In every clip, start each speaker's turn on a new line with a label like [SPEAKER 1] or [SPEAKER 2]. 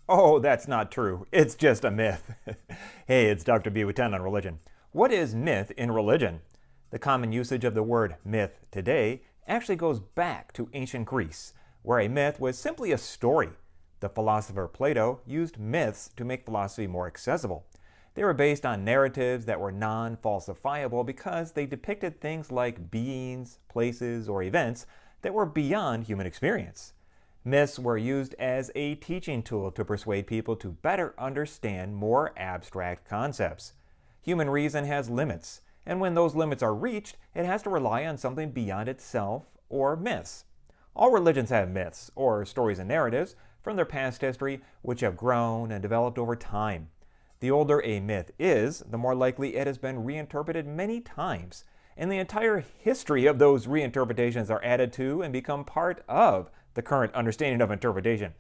[SPEAKER 1] Oh, that's not true. It's just a myth. Hey, it's Dr. B with 10 on religion. What is myth in religion? The common usage of the word myth today actually goes back to ancient Greece, where a myth was simply a story. The philosopher Plato used myths to make philosophy more accessible. They were based on narratives that were non falsifiable because they depicted things like beings, places, or events that were beyond human experience. Myths were used as a teaching tool to persuade people to better understand more abstract concepts. Human reason has limits, and when those limits are reached, it has to rely on something beyond itself or myths. All religions have myths, or stories and narratives, from their past history which have grown and developed over time. The older a myth is, the more likely it has been reinterpreted many times, and the entire history of those reinterpretations are added to and become part of the current understanding of interpretation.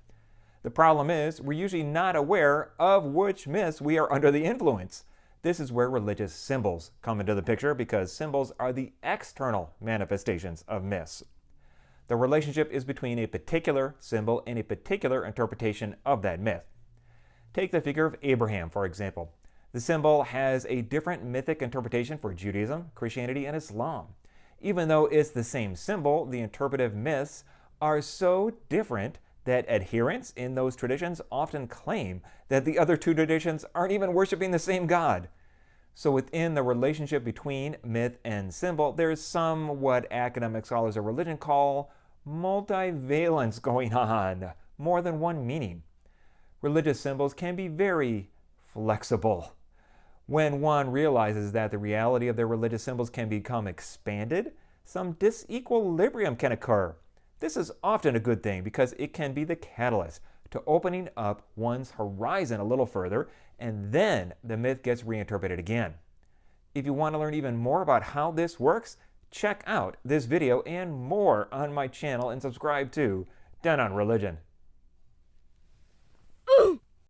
[SPEAKER 1] The problem is, we're usually not aware of which myths we are under the influence. This is where religious symbols come into the picture because symbols are the external manifestations of myths. The relationship is between a particular symbol and a particular interpretation of that myth. Take the figure of Abraham, for example. The symbol has a different mythic interpretation for Judaism, Christianity, and Islam. Even though it's the same symbol, the interpretive myths are so different that adherents in those traditions often claim that the other two traditions aren't even worshiping the same God. So within the relationship between myth and symbol, there's some what academic scholars of religion call multivalence going on, more than one meaning. Religious symbols can be very flexible. When one realizes that the reality of their religious symbols can become expanded, some disequilibrium can occur. This is often a good thing because it can be the catalyst to opening up one's horizon a little further, and then the myth gets reinterpreted again. If you want to learn even more about how this works, check out this video and more on my channel and subscribe to 10 on Religion.